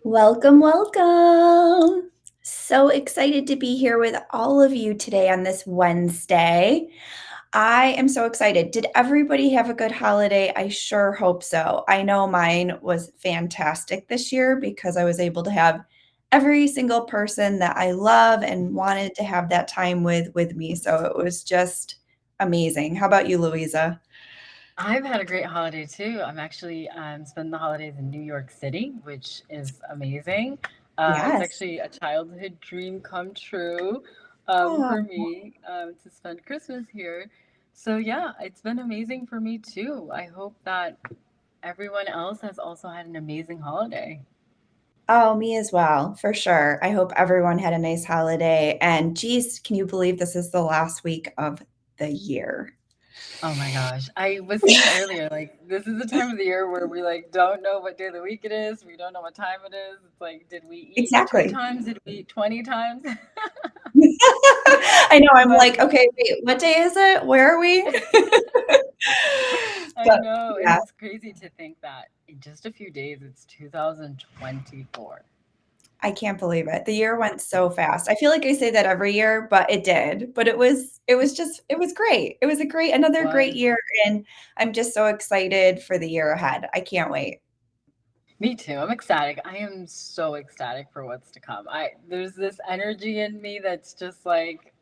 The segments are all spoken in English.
Welcome, welcome. So excited to be here with all of you today on this Wednesday. I am so excited. Did everybody have a good holiday? I sure hope so. I know mine was fantastic this year because I was able to have every single person that I love and wanted to have that time with me. So it was just amazing. How about you, Louisa? I've had a great holiday too. I'm actually spending the holidays in New York City, which is amazing. It's Yes. actually a childhood dream come true Oh, for me to spend Christmas here. So yeah, it's been amazing for me too. I hope that everyone else has also had an amazing holiday. oh, me as well, for sure. I hope everyone had a nice holiday. And geez, can you believe this is the last week of the year? Oh my gosh. I was saying earlier, like, this is the time of the year where we like don't know what day of the week it is. We don't know what time it is. It's like, did we eat two Exactly. times? Did we eat 20 times? I know, I'm But like, "Okay, wait, what day is it? Where are we?" I But know, and yeah, it's crazy to think that in just a few days it's 2024. I can't believe it. The year went so fast. I feel like I say that every year, but it did. But it was just it was great. It was another great Was year, and I'm just so excited for the year ahead. I can't wait. Me too. I'm ecstatic. I am so ecstatic for what's to come. I There's this energy in me that's just like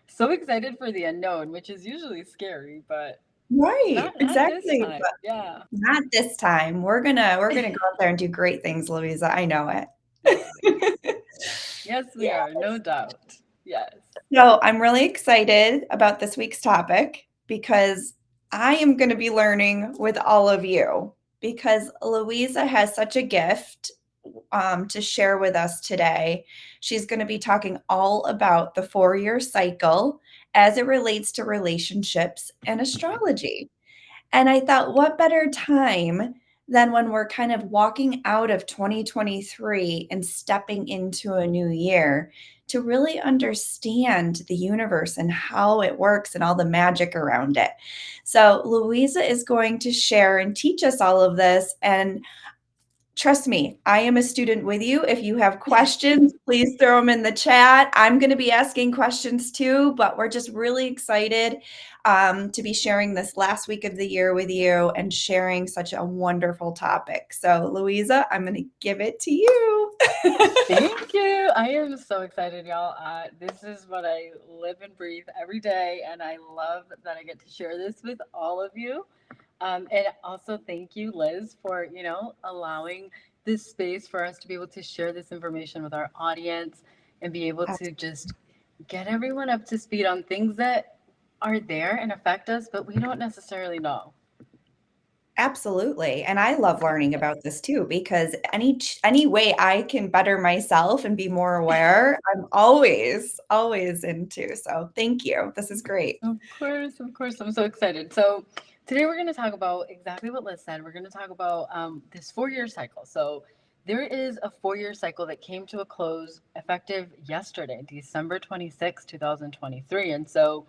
so excited for the unknown, which is usually scary, but Right, not this exactly. time. Yeah. Not this time. We're gonna go out there and do great things, Louisa. I know it. Yes, we Yeah. are, no doubt. Yes. So I'm really excited about this week's topic because I am going to be learning with all of you because Louisa has such a gift to share with us today. She's going to be talking all about the 4 year cycle as it relates to relationships and astrology. And I thought, what better time than when we're kind of walking out of 2023 and stepping into a new year to really understand the universe and how it works and all the magic around it. So, Louisa is going to share and teach us all of this. And trust me, I am a student with you. If you have questions, please throw them in the chat. I'm going to be asking questions too, but we're just really excited to be sharing this last week of the year with you and sharing such a wonderful topic. So, Louisa, I'm going to give it to you. Thank you. I am so excited, y'all. This is what I live and breathe every day, and I love that I get to share this with all of you. And also, thank you, Liz, for allowing this space for us to be able to share this information with our audience and be able to just get everyone up to speed on things that are there and affect us, but we don't necessarily know. Absolutely. And I love learning about this too because any way I can better myself and be more aware, I'm always into. So, thank you. This is great. Of course, of course. I'm so excited. So, today we're going to talk about exactly what Liz said. We're going to talk about this 4 year cycle. So, there is a 4 year cycle that came to a close effective yesterday, December 26, 2023. And so,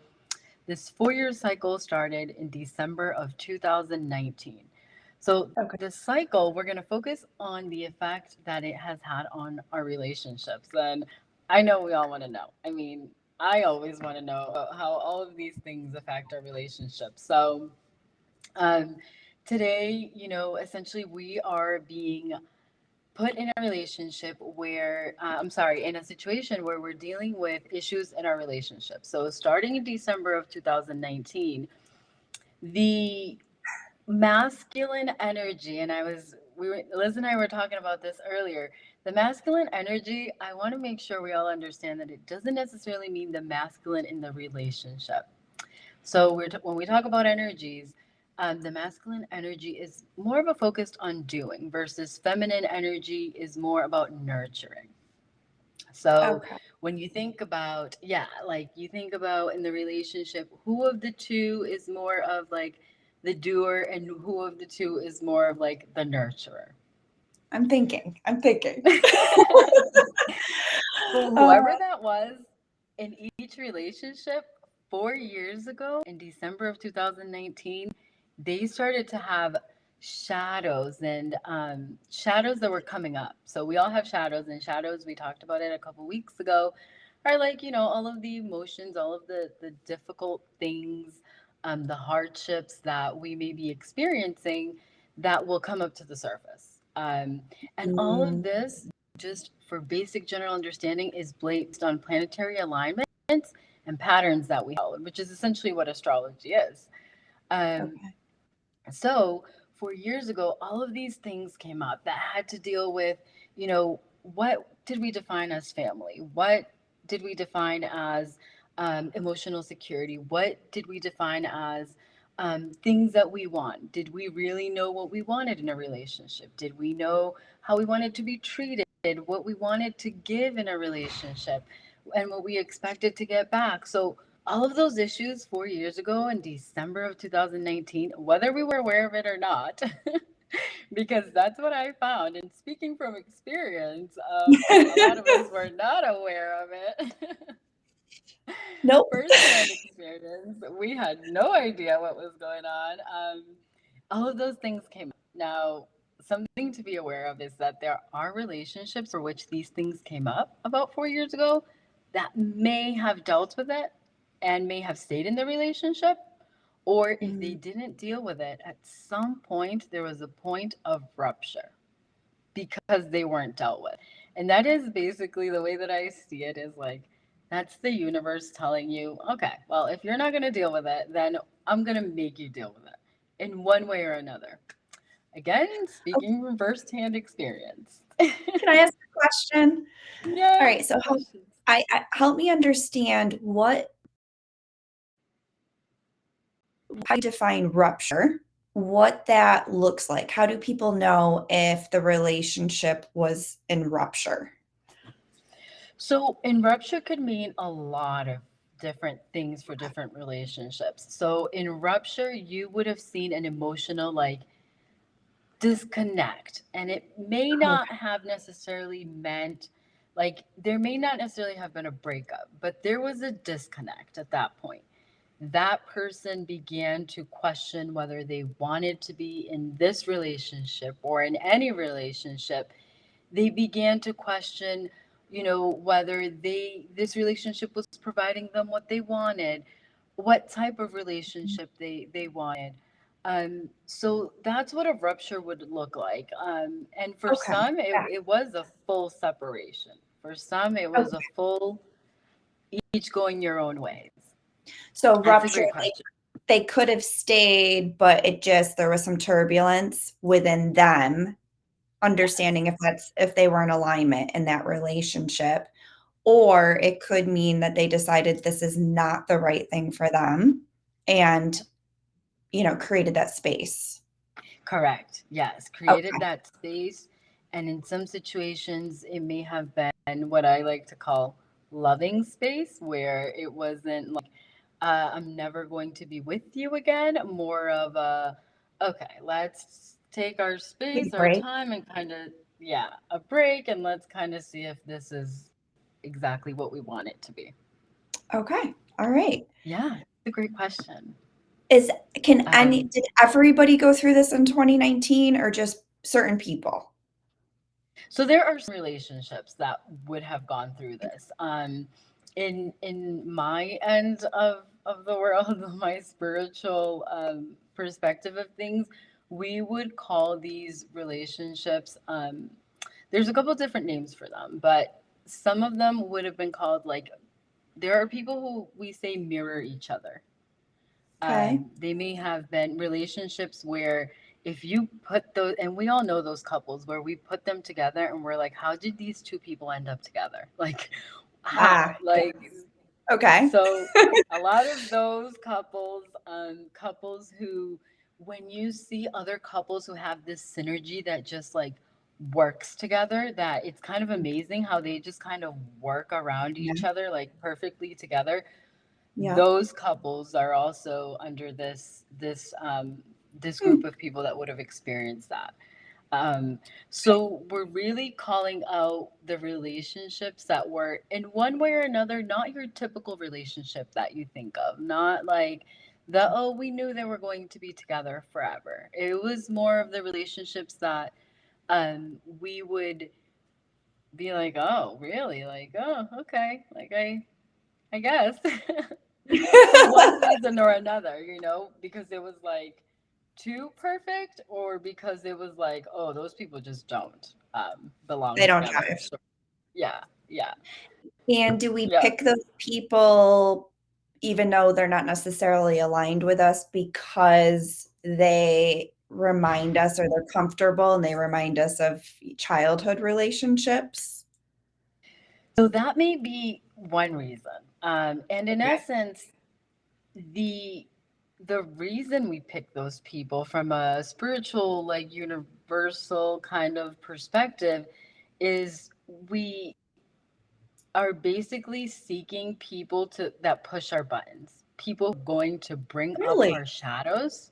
this 4 year cycle started in December of 2019. So, Okay. the cycle, we're going to focus on the effect that it has had on our relationships. And I know we all want to know. I mean, I always want to know about how all of these things affect our relationships. So, um, today, essentially we are being put in a relationship where, I'm sorry, in a situation where we're dealing with issues in our relationship. So, starting in December of 2019, the masculine energy, and Liz and I were talking about this earlier. The masculine energy, I want to make sure we all understand that it doesn't necessarily mean the masculine in the relationship. So when we talk about energies, the masculine energy is more of a focused on doing versus feminine energy is more about nurturing. So Okay. when you think about, yeah, like you think about in the relationship, who of the two is more of like the doer and who of the two is more of like the nurturer? I'm thinking. I'm thinking. So Uh, whoever that was in each relationship 4 years ago in December of 2019, they started to have shadows and shadows that were coming up. So we all have shadows, and shadows, we talked about it a couple weeks ago, are like, all of the emotions, all of the difficult things, the hardships that we may be experiencing that will come up to the surface. And all of Mm, this, just for basic general understanding, is based on planetary alignments and patterns that we follow, which is essentially what astrology is. Um, okay. so, 4 years ago, all of these things came up that had to deal with, what did we define as family? What did we define as emotional security? What did we define as things that we want? Did we really know what we wanted in a relationship? Did we know how we wanted to be treated? What we wanted to give in a relationship? And what we expected to get back? So, all of those issues 4 years ago in December of 2019, whether we were aware of it or not, because that's what I found. And speaking from experience, a lot of us were not aware of it. Nope. Firsthand experience, we had no idea what was going on. All of those things came up. Now, something to be aware of is that there are relationships for which these things came up about 4 years ago that may have dealt with it and may have stayed in the relationship. Or if they Mm, didn't deal with it, at some point there was a point of rupture because they weren't dealt with. And that is basically the way that I see it, is like, that's the universe telling you, okay, well, if you're not going to deal with it, then I'm going to make you deal with it in one way or another. Again, oh, speaking from firsthand experience. can I ask a question? All Yes, right, so questions. help me understand how you define rupture, what that looks like. How do people know if the relationship was in rupture? So, in rupture could mean a lot of different things for different relationships. So, in rupture, you would have seen an emotional, like, disconnect, and it may not Okay. have necessarily meant, like, there may not necessarily have been a breakup, but there was a disconnect at that point. That person began to question whether they wanted to be in this relationship or in any relationship. They began to question, whether this relationship was providing them what they wanted, what type of relationship they wanted. So that's what a rupture would look like. And for Okay. some, it, Yeah. it was a full separation. For some, it was a Okay. full, each going your own ways. So That's a rupture, great question. they could have stayed, but there was some turbulence within them, understanding Yes. if they were in alignment in that relationship. Or it could mean that they decided this is not the right thing for them and, created that space. Correct. Yes. Created Okay. that space. And in some situations, it may have been what I like to call loving space, where it wasn't like, I'm never going to be with you again. More of a, okay, let's take our Take a space, our break. time, and kind of, yeah, a break. And let's kind of see if this is exactly what we want it to be. Okay. All right. Yeah. It's a great question. Is can any Um, did everybody go through this in 2019 or just certain people? So there are some relationships that would have gone through this. In my end of the world, my spiritual perspective of things, we would call these relationships. There's a couple different names for them, but some of them would have been called, like, there are people who we say mirror each other. Okay. They may have been relationships where, if you put those, and we all know those couples where we put them together and we're like, how did these two people end up together? Like, how? Ah, yeah. Like, Okay. so a lot of those couples, couples who, when you see other couples who have this synergy that just like works together, that it's kind of amazing how they just kind of work around Yeah. each other like perfectly together. Yep. Those couples are also under this Hmm. group of people that would have experienced that. So we're really calling out the relationships that were, in one way or another, not your typical relationship that you think of, not like that, oh, we knew they were going to be together forever. It was more of the relationships that we would be like, oh, really? Like, oh, okay. Like I guess. For one reason or another, because it was like too perfect, or because it was like, oh, those people just don't belong They don't together. jive. So yeah, yeah, And do we yeah. pick those people even though they're not necessarily aligned with us because they remind us or they're comfortable and they remind us of childhood relationships? So that may be one reason. And in Okay. essence, the the reason we pick those people from a spiritual, like universal kind of perspective, is we are basically seeking people to that push our buttons, people going to bring up Really? our shadows,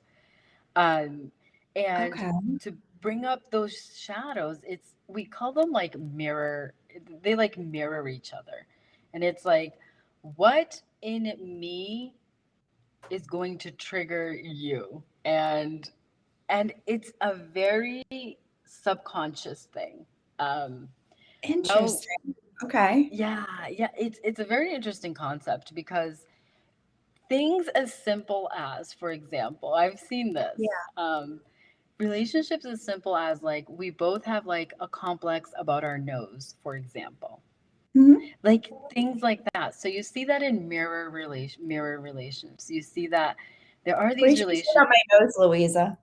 um, and Okay. to bring up those shadows. It's we call them like mirror. They like mirror each other, and it's like, what in me is going to trigger you, and it's a very subconscious thing. Um, now Interesting. Okay. Yeah, yeah, it's a very interesting concept because things as simple as, for example, I've seen this. Yeah. Relationships as simple as like we both have like a complex about our nose, for example. Mhm. Like things like that. So you see that in mirror relations. You see that there are these Wait till you sit relations. on my nose, Louisa.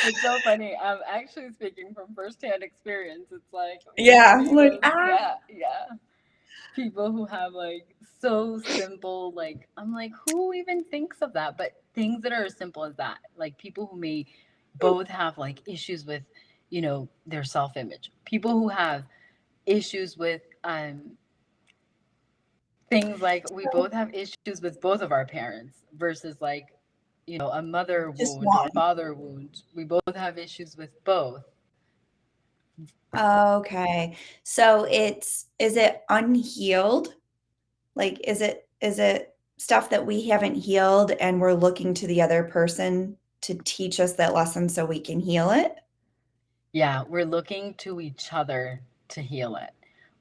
It's so funny. I'm actually speaking from firsthand experience. It's like when you Yeah, see like, those, yeah, yeah, people who have like so simple, like I'm like, who even thinks of that? But things that are as simple as that, like people who may both have like issues with, their self-image. People who have issues with things like we both have issues with both of our parents versus like, a mother just wound or one. father wound. We both have issues with both. Okay. So is it unhealed? Like, is it stuff that we haven't healed and we're looking to the other person to teach us that lesson so we can heal it? Yeah, we're looking to each other to heal it.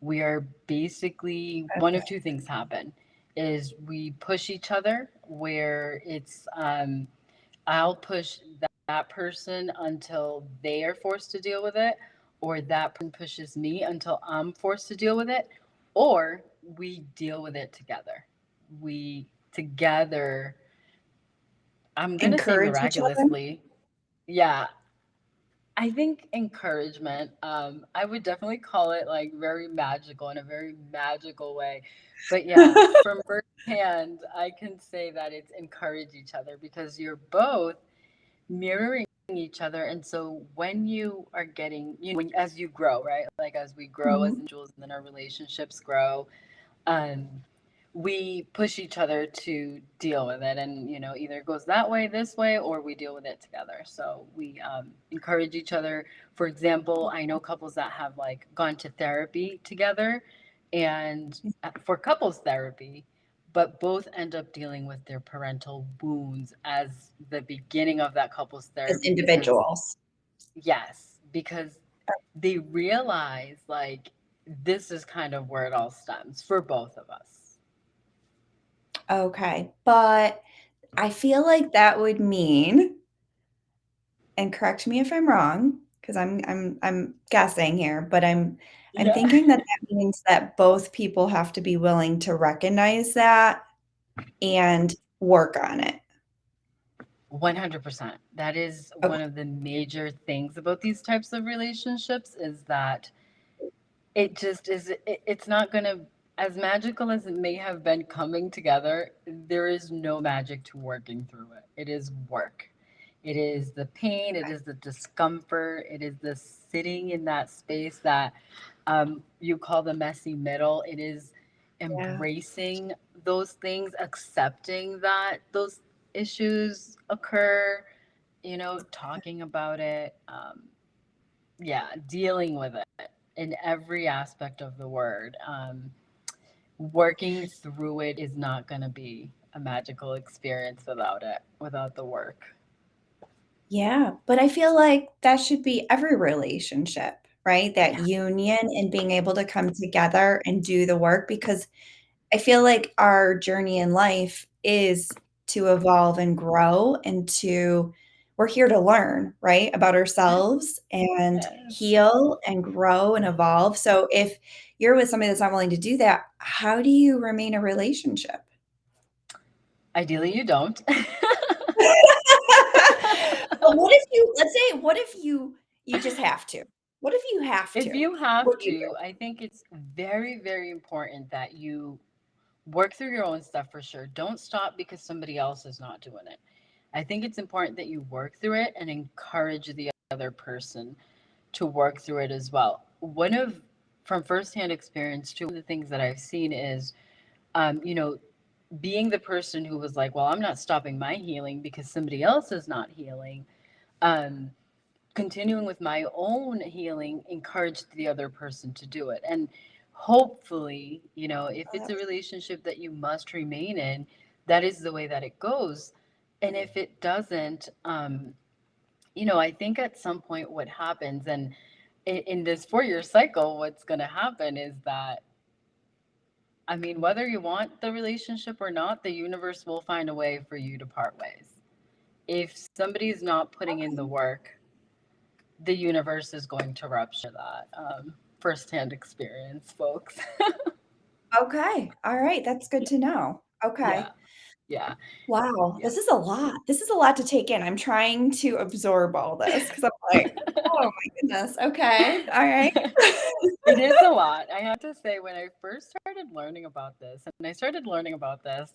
We are basically one of two things happen is we push each other where it's I'll push that person until they are forced to deal with it, or that person pushes me until I'm forced to deal with it, or we deal with it together. We together, I'm going to say Encourage each other? miraculously. Yeah, I think encouragement, I would definitely call it like very magical in a very magical way. But yeah, from firsthand, I can say that it's encourage each other because you're both mirroring each other. And so when you are getting, as you grow, right? Like as we grow as Mhm. individuals and then our relationships grow, um, we push each other to deal with it, and either it goes that way, this way, or we deal with it together. So we encourage each other. For example, I know couples that have like gone to therapy together, and for couples therapy, but both end up dealing with their parental wounds as the beginning of that couples As therapy, because individuals. yes, because they realize like this is kind of where it all stems for both of us. Okay, but I feel like that would mean, and correct me if I'm wrong, because I'm guessing here, but I'm Yeah. thinking that that means that both people have to be willing to recognize that and work on it. 100%. That is one Okay. of the major things about these types of relationships is that it just is it's not going to, as magical as it may have been coming together, there is no magic to working through it. It is work. It is the pain, it is the discomfort, it is the sitting in that space that you call the messy middle. It is Yeah. embracing those things, accepting that those issues occur, talking about it, yeah, dealing with it in every aspect of the word. working through it is not going to be a magical experience without it, without the work. Yeah, but I feel like that should be every relationship, right? That Yeah. union and being able to come together and do the work because I feel like our journey in life is to evolve and grow and to we're here to learn, right, about ourselves and Yes. heal and grow and evolve. So if you're with somebody that's not willing to do that, how do you remain a relationship? Ideally, you don't. But what if you let's say what if you just have to? What if you have If to? you What have do you do? to, I think it's very, very important that you work through your own stuff for sure. Don't stop because somebody else is not doing it. I think it's important that you work through it and encourage the other person to work through it as well. One of, from firsthand experience, too, one of the things that I've seen is, you know, being the person who was like, well, I'm not stopping my healing because somebody else is not healing. Um, Continuing with my own healing encouraged the other person to do it. And hopefully, if Oh, it's a that's relationship that you must remain in, that is the way that it goes. And if it doesn't, I think at some point what happens, and in this 4 year cycle, what's going to happen is that, I mean, whether you want the relationship or not, the universe will find a way for you to part ways. If somebody's not putting in the okay. work, the universe is going to rupture that. Firsthand experience, folks. Okay. All right. That's good Yeah, to know. yeah, Okay. yeah, Wow. yeah. This is a lot. This is a lot to take in. I'm trying to absorb all this because I'm like, oh my goodness. Okay. All right. It is a lot. I have to say, when I first started learning about this, and I started learning about this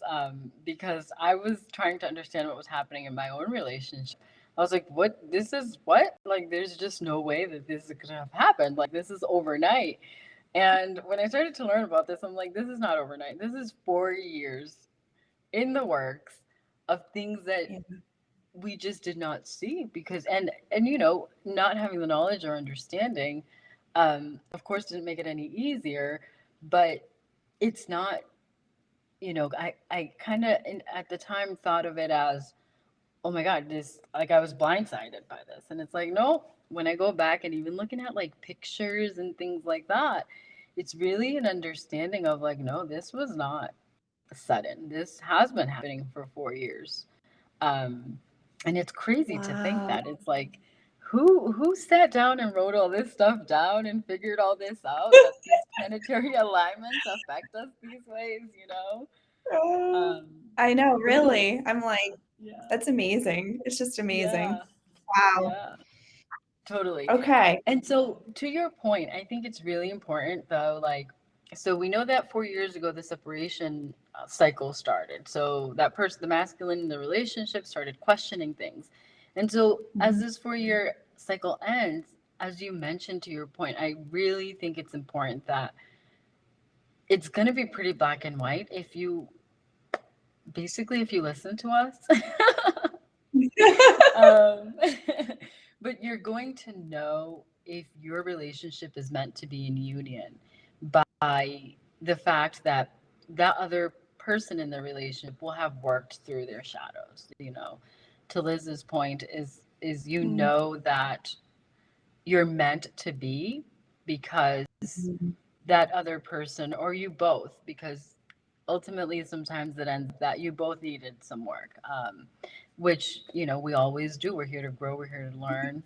because I was trying to understand what was happening in my own relationship. I was like, what? This is what? Like, there's just no way that this is going to have happened. Like, this is overnight. And when I started to learn about this, I'm like, this is not overnight. This is 4 years in the works of things that Yeah. we just did not see because not having the knowledge or understanding, of course, didn't make it any easier. But it's not, I kind of at the time thought of it as, oh my god, this, like, I was blindsided by this. And it's like, no, when I go back and even looking at like pictures and things like that, it's really an understanding of like, no, this was not sudden. This has been happening for 4 years. Um, and it's crazy to think Wow. that it's like, who sat down and wrote all this stuff down and figured all this out, that these planetary alignments affect us these ways, Oh, Um, I know, but no, really. I'm like, yeah, that's amazing. It's just amazing. yeah, Wow. yeah. Totally. Okay. And so, to your point, I think it's really important, though. Like, so we know that 4 years ago, the separation cycle started. So, that person, the masculine in the relationship, started questioning things. And so, as Mhm. this 4 year cycle ends, as you mentioned to your point, I really think it's important that it's going to be pretty black and white if you basically, if you listen to us. um, but you're going to know if your relationship is meant to be in union by the fact that that other person in the relationship will have worked through their shadows. To Liz's point, is Mm. that you're meant to be because Mhm. that other person, or you both, because ultimately sometimes it ends up that you both needed some work, which we always do. We're here to grow, we're here to learn,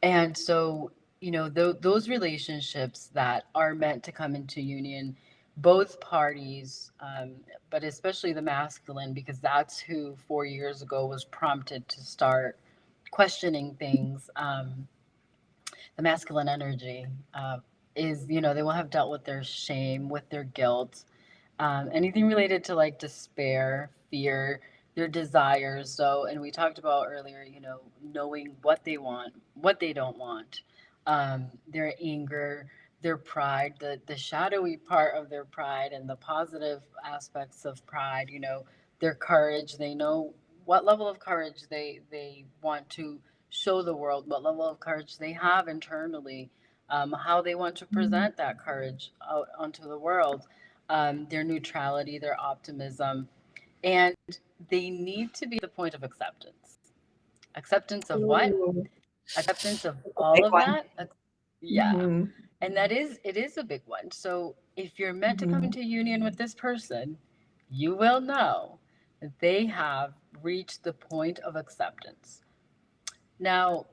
and so those relationships that are meant to come into union, both parties, but especially the masculine, because that's who 4 years ago was prompted to start questioning things. The masculine energy is, they will have dealt with their shame, with their guilt, anything related to like despair, fear, their desires. So, and we talked about earlier, knowing what they want, what they don't want, their anger, their pride, the shadowy part of their pride, and the positive aspects of pride. Their courage. They know what level of courage they want to show the world, what level of courage they have internally. how they want to Mhm. present that courage out onto the world, their neutrality, their optimism, and they need to be the point of acceptance. Acceptance of what? Ooh, Acceptance of that's a all big of one. that. Yeah. Mhm. And it is a big one. So if you're meant to come Mhm. into union with this person, you will know that they have reached the point of acceptance. Now,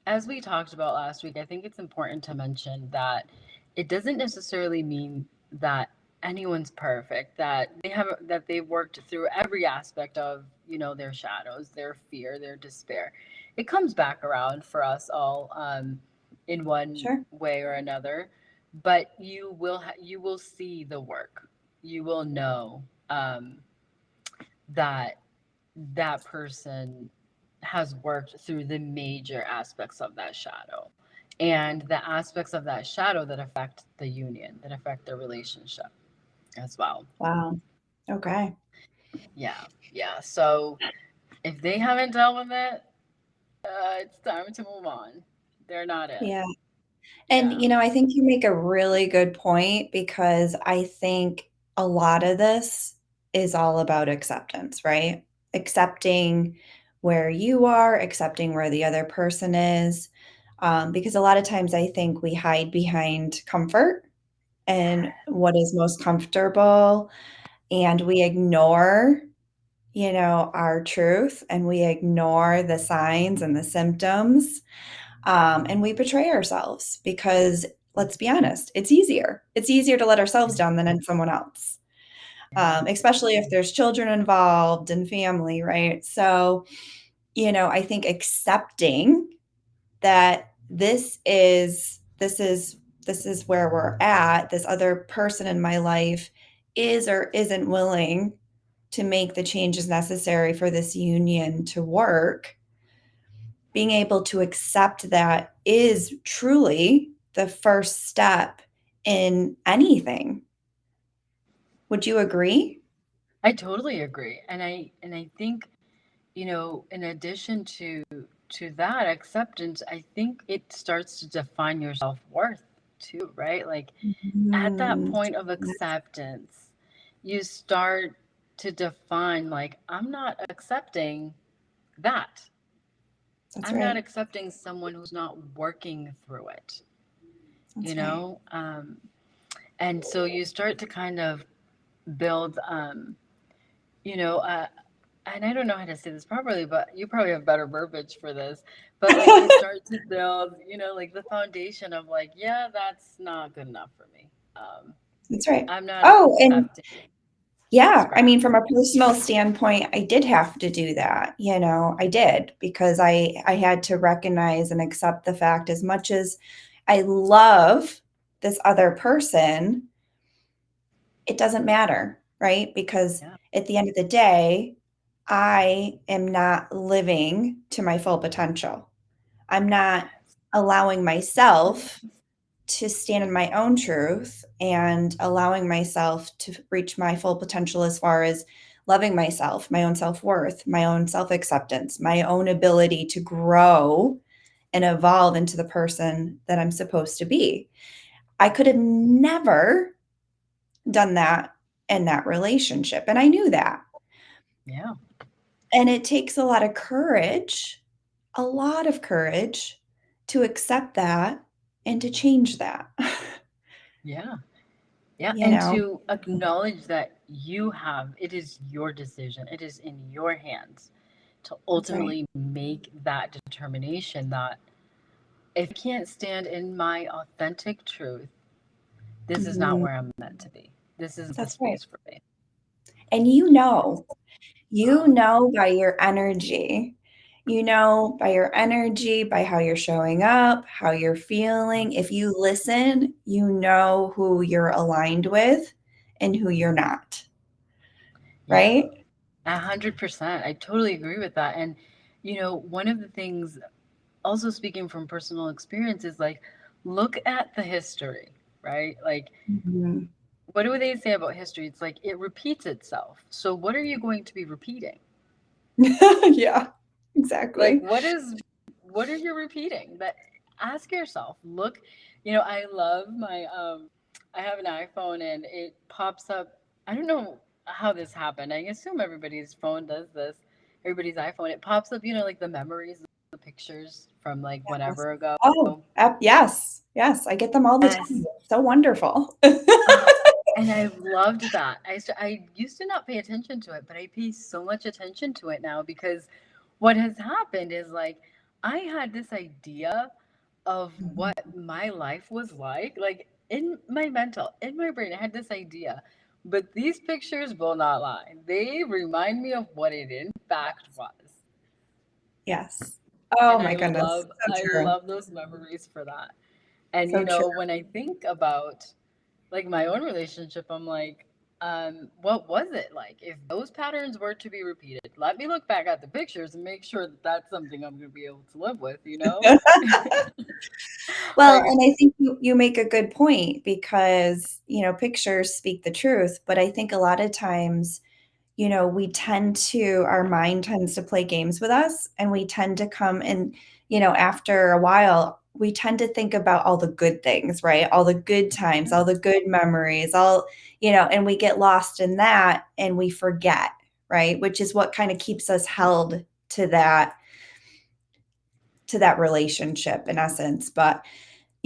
as we talked about last week, I think it's important to mention that it doesn't necessarily mean that anyone's perfect, that they've worked through every aspect of, their shadows, their fear, their despair. It comes back around for us all, in one Sure. way or another, but you will see the work. You will know, that that person has worked through the major aspects of that shadow and the aspects of that shadow that affect the union, that affect the relationship as well. Wow. Okay. Yeah, yeah. So if they haven't dealt with it, it's time to move on. They're not it. Yeah. And, Yeah. I think you make a really good point because I think a lot of this is all about acceptance, right? Accepting where you are, accepting where the other person is. Because a lot of times I think we hide behind comfort and what is most comfortable, and we ignore, our truth, and we ignore the signs and the symptoms, and we betray ourselves because, let's be honest, it's easier. It's easier to let ourselves down than in someone else, Yeah. especially if there's children involved and family, right? So, I think accepting that this is where we're at. This other person in my life is or isn't willing to make the changes necessary for this union to work. Being able to accept that is truly the first step in anything. Would you agree? I totally agree. And I think, in addition to that acceptance, I think it starts to define your self-worth too, right? Like at that Mm, point of yes, acceptance, you start to define, like, I'm not accepting that. that's I'm not right. accepting someone who's not working through it, you That's right. know? And so you start to kind of build, you know, uh, and I don't know how to say this properly, but you probably have better verbiage for this. But like you start to build, like the foundation of like, yeah, that's not good enough for me. That's right. I'm not Oh, and accepting yeah, I mean, scraps. from a personal standpoint, I did have to do that. I did because I had to recognize and accept the fact, as much as I love this other person, it doesn't matter, right? Because Yeah. at the end of the day, I am not living to my full potential. I'm not Yes. allowing myself to stand in my own truth and allowing myself to reach my full potential as far as loving myself, my own self worth, my own self acceptance, my own ability to grow and evolve into the person that I'm supposed to be. I could have never done that in that relationship. And I knew that. Yeah. And it takes a lot of courage to accept that and to change that. Yeah. Yeah. you And know, to acknowledge that it is your decision, it is in your hands to that's right. ultimately make that determination that if I can't stand in my authentic truth, this is not Mhm. where I'm meant to be. This isn't the That's right. space for me. And you know by your energy. You know by your energy, by how you're showing up, how you're feeling. If you listen, you know who you're aligned with and who you're not, Yeah, right? 100%. I totally agree with that. And, one of the things, also speaking from personal experience, is like, look at the history, right? Like, Mhm. what do they say about history? It's like it repeats itself. So, what are you going to be repeating? Yeah, Like, exactly. what are you repeating? That ask yourself. Look, I love my I have an iPhone and it pops up. I don't know how this happened. I assume everybody's phone does this. Everybody's iPhone, it pops up, like the memories, the pictures from like Yes. whenever ago. Oh, yes, yes, I get them all the time. Yes. It's so wonderful. Uh, and I've loved that. I used to not pay attention to it, but I pay so much attention to it now because what has happened is like I had this idea of Mhm. what my life was like in my mental, in my brain, I had this idea. But these pictures will not lie. They remind me of what it in fact was. Yes. Oh And my goodness, so I true, love those memories for that. And so true. when I think about like my own relationship, I'm like, what was it like? If those patterns were to be repeated, let me look back at the pictures and make sure that that's something I'm going to be able to live with, you know? Well, Like, and I think you make a good point because, pictures speak the truth, but I think a lot of times, we tend to our mind tends to play games with us, and we tend to come and, after a while, we tend to think about all the good things, right? All the good times, all the good memories, and we get lost in that and we forget, right? Which is what kind of keeps us held to that relationship in essence. But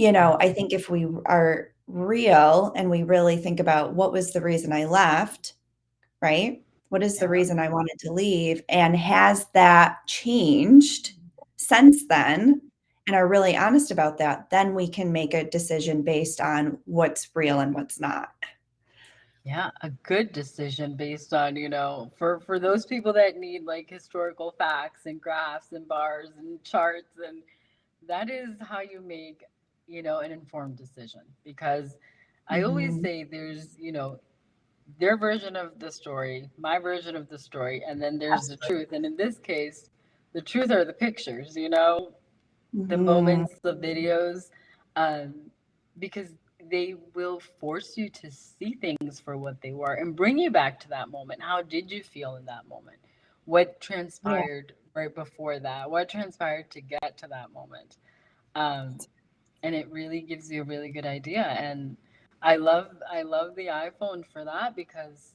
I think if we are real and we really think about what was the reason I left, right? What is the yeah. reason I wanted to leave? And has that changed since then? And are really honest about that, then we can make a decision based on what's real and what's not. Yeah, a good decision based on, for those people that need like historical facts and graphs and bars and charts, and that is how you make, an informed decision. Because I always Mhm. say there's, their version of the story, my version of the story, and then there's the Absolutely. truth. And in this case, the truth are the pictures, the Mhm. moments, the videos, um, because they will force you to see things for what they were and bring you back to that moment. How did you feel in that moment? What Yeah. transpired right before that? What transpired to get to that moment? Um, and it really gives you a really good idea. And I love the iPhone for that because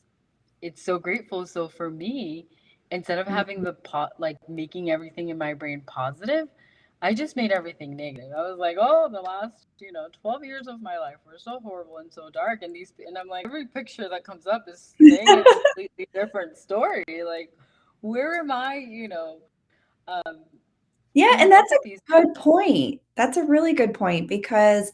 it's so grateful. So for me, instead of having Mhm. the like making everything in my brain positive, I just made everything negative. I was like, oh, the last 12 years of my life were so horrible and so dark, and I'm like, every picture that comes up is saying a completely different story. Like, where am I? Um, Yeah, when you and that's look a at these good point. That's a really good point because,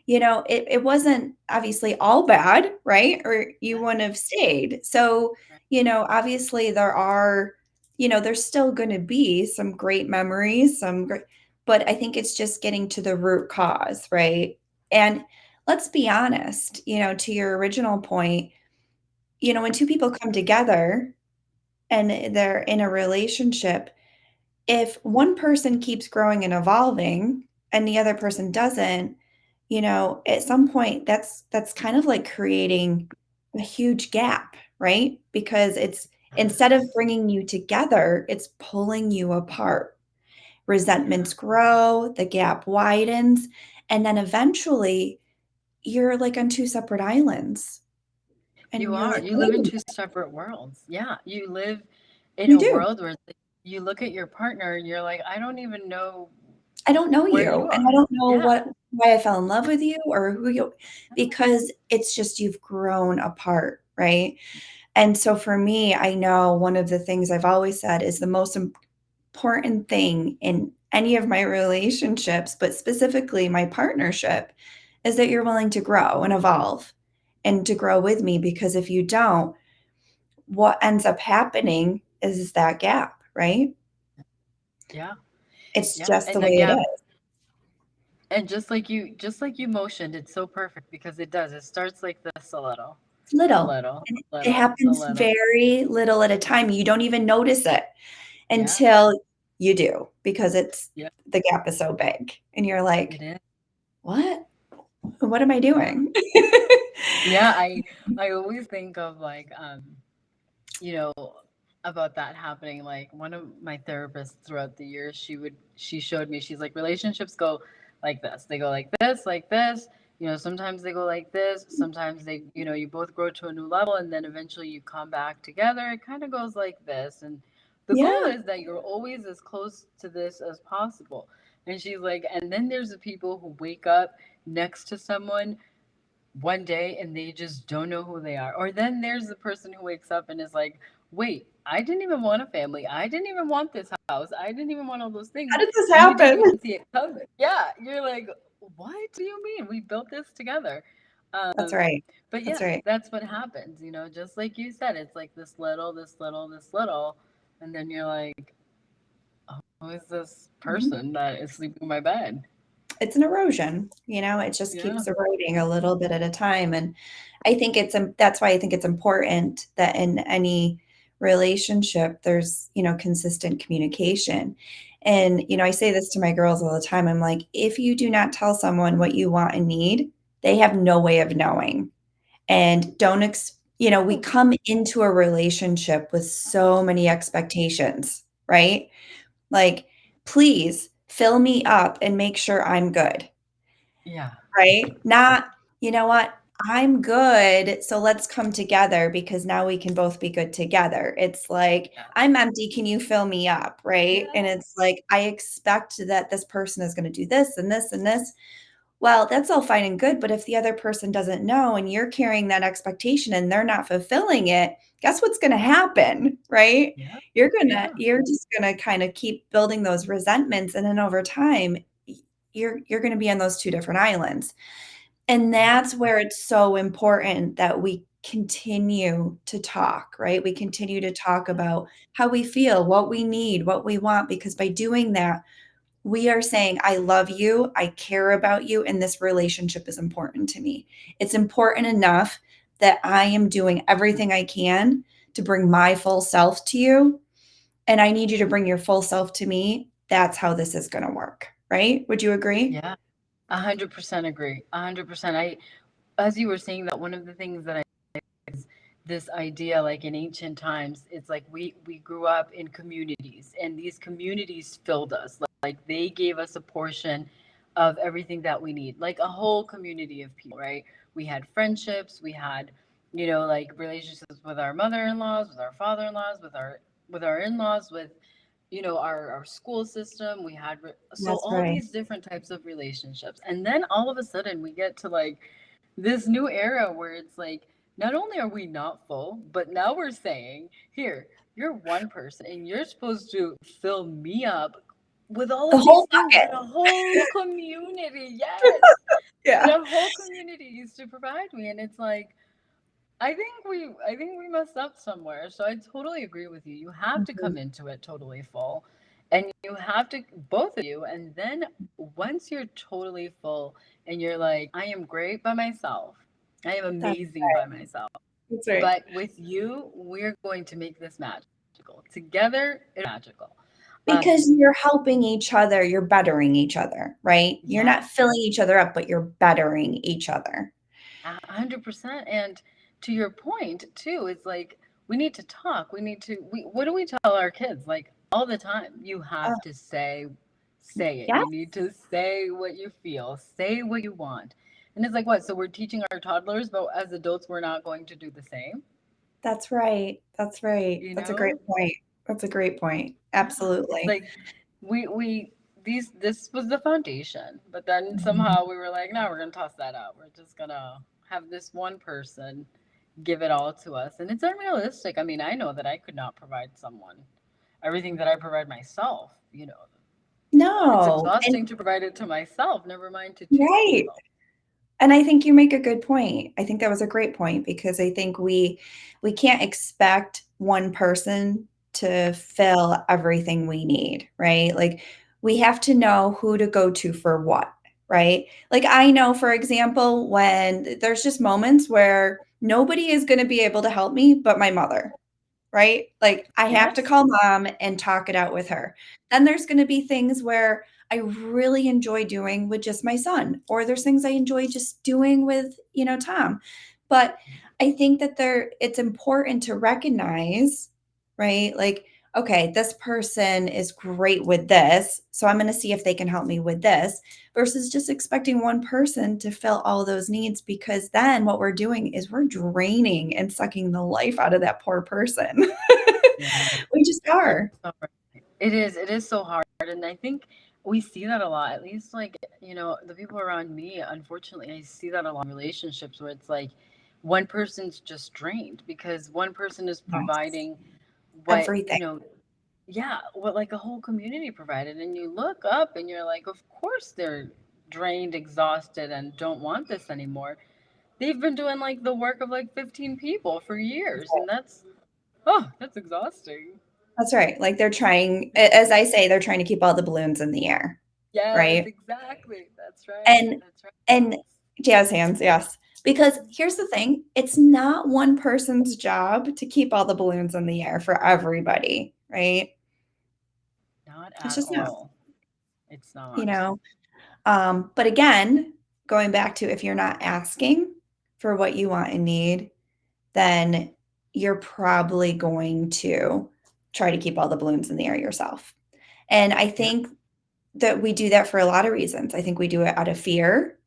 it wasn't obviously all bad, right? Or you pictures, wouldn't have stayed. So, right? obviously there's still gonna be some great memories, some great, but I think it's just getting to the root cause, right? And let's be honest, to your original point, when two people come together and they're in a relationship, if one person keeps growing and evolving and the other person doesn't, at some point that's kind of like creating a huge gap, right? Because it's instead of bringing you together, it's pulling you apart. Yeah, Resentments grow, the gap widens, and then eventually you're like on two separate islands. you And you're are. like, You wait live a in minute, two separate worlds. Yeah, you live in you a do. world where it's like, you look at your partner and you're like, I don't even know I don't know where you, you and I are. don't know Yeah. why I fell in love with you or who you because it's just you've grown apart, right? And so for me, I know one of the things I've always said is the most important thing in any of my relationships, but specifically my partnership, is that you're willing to grow and evolve and to grow with me because if you don't, what ends up happening is that gap, right? Yeah. It's Yeah. just the And way that it gap, is. and just like you motioned, it's so perfect because it does. It starts like this It's a little, little, and a it little, a happens little. very little at a time. You don't even notice it Yeah. until you do because it's Yeah. the gap is so big, and you're It like, is. "What? What am I Yeah. doing?" Yeah. I always think of like you know, about that happening. Like one of my therapists throughout the years, she showed me, she's like, relationships go like this. They go like this, like this. You know, sometimes they go like this. Sometimes they, you know, you both grow to a new level, and then eventually you come back together. It kind of goes like this. And the goal Yeah. is that you're always as close to this as possible. And she's like, and then there's the people who wake up next to someone one day and they just don't know who they are. Or then there's the person who wakes up and is like, wait, I didn't even want a family. I didn't even want this house. I didn't even want all those How things. did this And you didn't happen? even see it coming. Yeah. You're like, what do you mean? We built this together. That's Um, right. but That's yeah, right. that's what happens, you know, just like you said, it's like this little, this little, this little. And then you're like, who is this Mhm. person that is sleeping in my bed? It's an erosion, it just Yeah. keeps eroding a little bit at a time, and I think that's why I think it's important that in any relationship there's, consistent communication. And, I say this to my girls all the time. I'm like, if you do not tell someone what you want and need, they have no way of knowing. And don't we come into a relationship with so many expectations, right? Like, please fill me up and make sure I'm good, Yeah. right? Not, you know what? I'm good, so let's come together because now we can both be good together. It's like, Yeah. I'm empty, can you fill me up, right? And Yeah. it's like, I expect that this person is going to do this and this and this. Well, that's all fine and good, but if the other person doesn't know and you're carrying that expectation and they're not fulfilling it, guess what's gonna happen, right? Yeah. Yeah. You're just gonna kinda keep building those resentments, and then over time, you're gonna be on those 2 different islands. And Yeah. that's where it's so important that we continue to talk, right? We continue to talk about how we feel, what we need, what we want, because by doing that, we are saying, I love you, I care about you, and this relationship is important to me. It's important enough that I am doing everything I can to bring my full self to you, and I need you to bring your full self to me. That's how this is going to work, right? Would you agree? Yeah. 100% agree. 100%. As you were saying that, one of the things that I, this idea, like in ancient times, it's like we grew up in communities, and these communities filled us. Like they gave us a portion of everything that we need, like a whole community of people, right? We had friendships, we had, you know, like relationships with our mother-in-laws, with our father-in-laws, with our in-laws, with, you know, our school system. We had so That's all right. these different types of relationships, and then all of a sudden we get to like this new era where it's like, not only are we not full, but now we're saying, here, you're one person and you're supposed to fill me up with all The of these whole things bucket. that a whole community, yes, that Yeah. a whole community used to provide me. And it's like, I think we messed up somewhere. So I totally agree with you. You have to Mhm. come into it totally full, and you have to, both of you, and then once you're totally full and you're like, I am great by myself. I am That's amazing by right. myself. That's right. But with you, we're going to make this magical. Together, it's magical. Because you're helping each other, you're bettering each other, right? You're Yeah, not filling each other up, but you're bettering each other. 100%. And to your point too, it's like we need to talk. We need to. We what do we tell our kids? Like all the time, you Uh, have to say it. yeah, You need to say what you feel. Say what you want. And it's like what? So we're teaching our toddlers, but as adults, we're not going to do the same. that's right. That's right. You That's a great know? point. That's a great point. Yeah. It's Absolutely. like we these this was the foundation, but then Mhm. somehow we were like, no, we're gonna toss that out. We're just gonna have this one person give it all to us, and it's unrealistic. I mean, I know that I could not provide someone everything that I provide myself. You know, it's No, and exhausting to provide it to myself. Never mind to two right. people. And I think you make a good point. I think that was a great point because I think we can't expect one person to fill everything we need, right? Like we have to know who to go to for what, right? Like I know, for example, when there's just moments where nobody is going to be able to help me but my mother, right? Like, I have to Yes. call mom and talk it out with her. Then there's gonna be things where I really enjoy doing with just my son, or there's things I enjoy just doing with, Tom. But I think that it's important to recognize, right? Like, okay, this person is great with this, so I'm going to see if they can help me with this, versus just expecting one person to fill all those needs, because then what we're doing is we're draining and sucking the life out of that poor person. Yeah. We just You're are. so right. It is so hard. And I think we see that a lot, at least like, the people around me, unfortunately, I see that a lot in relationships where it's like one person's just drained because one person is Yes. providing what, Everything. yeah, what like a whole community provided. And you look up and you're like, of course they're drained, exhausted, and don't want this anymore. They've been doing like the work of like 15 people for years. And that's exhausting. That's right. Like they're trying, as I say, they're trying to keep all the balloons in the air, Yes, right? exactly. That's right. And That's right. and jazz hands, yes. Because here's the thing, it's not one person's job to keep all the balloons in the air for everybody, right? Not It's at just not, all. It's you not. know. But again, going back to, if you're not asking for what you want and need, then you're probably going to try to keep all the balloons in the air yourself. And I Yeah. think that we do that for a lot of reasons. I think we do it out of fear,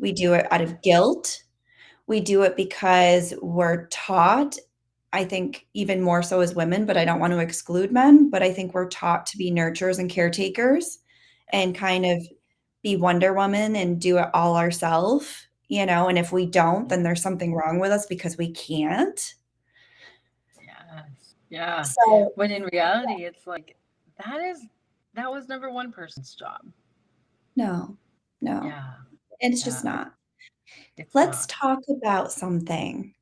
we do it out of guilt, we do it because we're taught, I think even more so as women, but I don't want to exclude men, but I think we're taught to be nurturers and caretakers and kind of be Wonder Woman and do it all ourselves, and if we don't, then there's something wrong with us because we can't. Yes. Yeah. So, When in reality, it's like that is that was never one person's job. no, no, Yeah. it's just Yeah. not. It's Let's not. talk about something.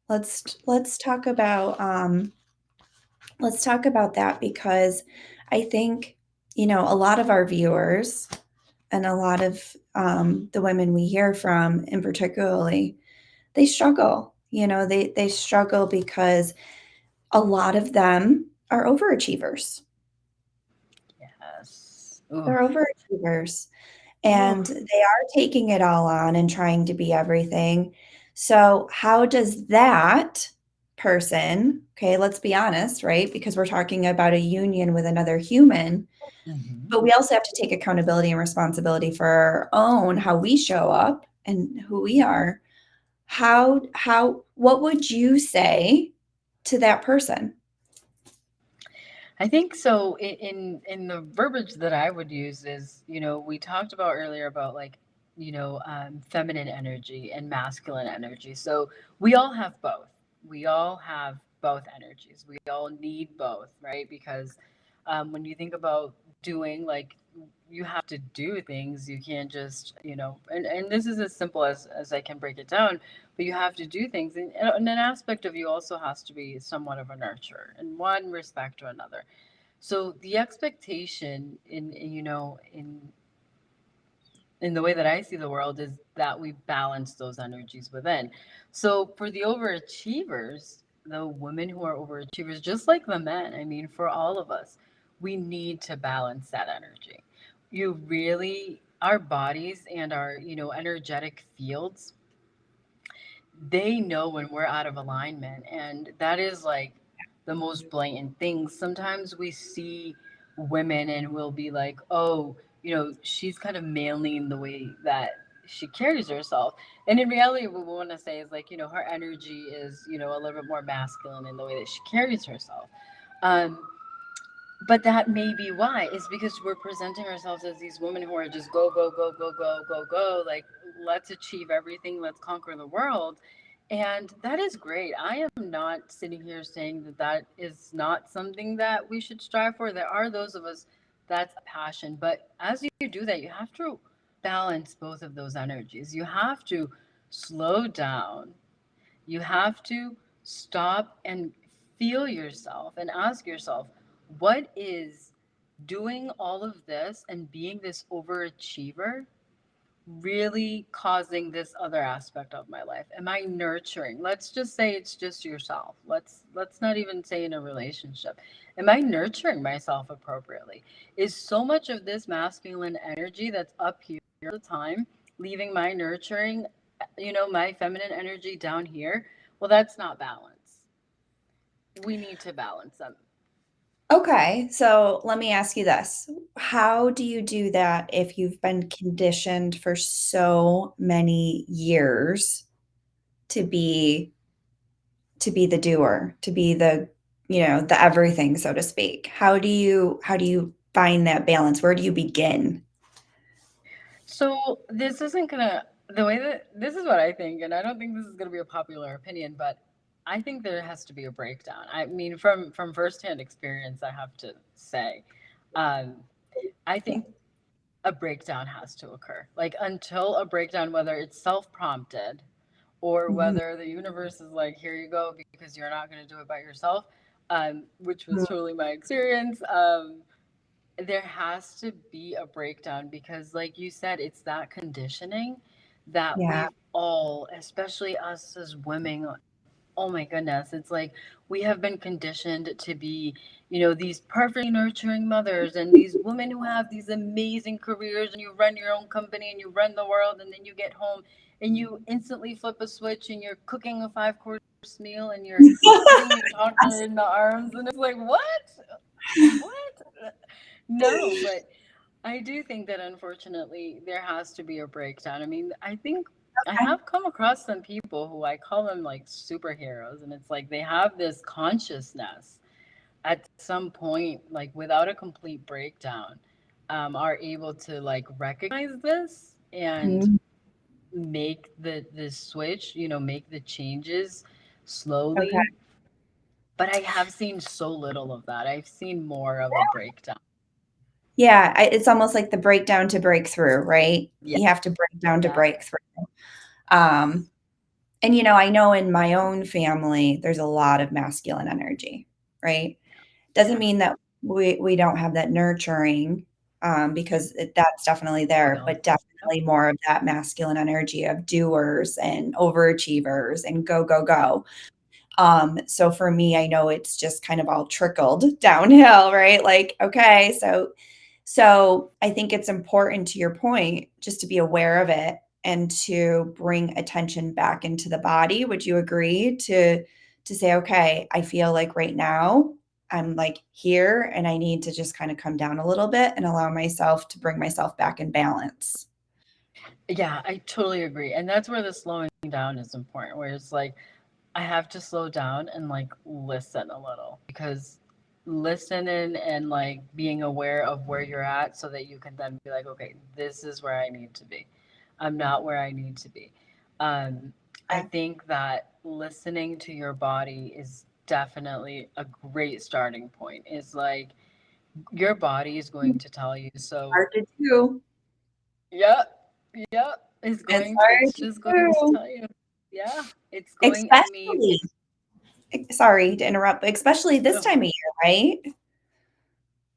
Let's talk about that, because I think, a lot of our viewers and a lot of the women we hear from, in particularly, they struggle. They struggle because a lot of them are overachievers. Yes. Oof. They're overachievers, Oof. and they are taking it all on and trying to be everything. So, how does that person, okay, let's be honest, right? Because we're talking about a union with another human, Hmm. but we also have to take accountability and responsibility for our own, how we show up and who we are. What would you say to that person? I think so. In the verbiage that I would use is, we talked about earlier about like, feminine energy and masculine energy. So we all have both. We all have both energies. We all need both, right? Because when you think about doing, like, you have to do things. You can't just, and this is as simple as I can break it down, but you have to do things. And an aspect of you also has to be somewhat of a nurturer in one respect or another. So the expectation in the way that I see the world is that we balance those energies within. So for the overachievers, the women who are overachievers, just like the men, I mean, for all of us, we need to balance that energy. You really, our bodies and our, energetic fields, they know when we're out of alignment, and that is like the most blatant thing. Sometimes we see women and we'll be like, oh, she's kind of manly in the way that she carries herself, and in reality what we want to say is like, her energy is, a little bit more masculine in the way that she carries herself. um but that may be why, is because we're presenting ourselves as these women who are just go go go go go go go, like, let's achieve everything, let's conquer the world. And that is great. I am not sitting here saying that that is not something that we should strive for. There are those of us that's a passion, but as you do that, you have to balance both of those energies. You have to slow down, you have to stop and feel yourself and ask yourself, what is doing all of this and being this overachiever really causing this other aspect of my life? Am I nurturing? Let's just say it's just yourself. Let's not even say in a relationship. Am I nurturing myself appropriately? Is so much of this masculine energy that's up here all the time leaving my nurturing, my feminine energy down here? Well, that's not balance. We need to balance them. Okay, so let me ask you this. How do you do that if you've been conditioned for so many years to be to be the doer, to be the everything, so to speak? How do you find that balance? Where do you begin? So this isn't gonna the way that this is what I think, and I don't think this is gonna be a popular opinion, but I think there has to be a breakdown. I mean, from firsthand experience, I have to say, um, I think a breakdown has to occur. Like until a breakdown, whether it's self prompted or Mhm. whether the universe is like, here you go, because you're not going to do it by yourself, which was totally my experience. There has to be a breakdown because, like you said, it's that conditioning that Yeah. we've all, especially us as women, oh my goodness, it's like we have been conditioned to be, these perfectly nurturing mothers and these women who have these amazing careers, and you run your own company and you run the world, and then you get home and you instantly flip a switch and you're cooking a 5 course meal and you're putting your toddler in the arms, and it's like, what? No, but I do think that unfortunately there has to be a breakdown. I mean, I think I Okay. have come across some people who I call them like superheroes, and it's like they have this consciousness at some point, like without a complete breakdown, are able to like recognize this and Mhm. make the switch, make the changes Okay. slowly. But I have seen so little of that. I've seen more of a breakdown. Yeah, it's almost like the breakdown to breakthrough, right? Yeah, You have to break down to yeah, break through. Um, and I know in my own family, there's a lot of masculine energy, right? Doesn't yeah. mean that we don't have that nurturing, because that's definitely We there, all but do. Yep. definitely more of that masculine energy of doers and overachievers and go, go, go. So for me, I know it's just kind of all trickled downhill, right? Like, okay, so I think it's important to your point just to be aware of it and to bring attention back into the body. Would you agree to say, okay, I feel like right now I'm like here and I need to just kind of come down a little bit and allow myself to bring myself back in balance. Yeah, I totally agree. And that's where the slowing down is important, where it's like I have to slow down and like listen a little, because listening and like being aware of where you're at so that you can then be like, okay, this is where I need to be. I'm not where I need to be. Um, I Yeah. think that listening to your body is definitely a great starting point. Is like your body is going to tell you. So, Hard to do. yep, yep, It's hard it's to just going to do. tell you. Yeah, it's going, I mean, Especially, it's, sorry to interrupt, but especially this no. time of year, right?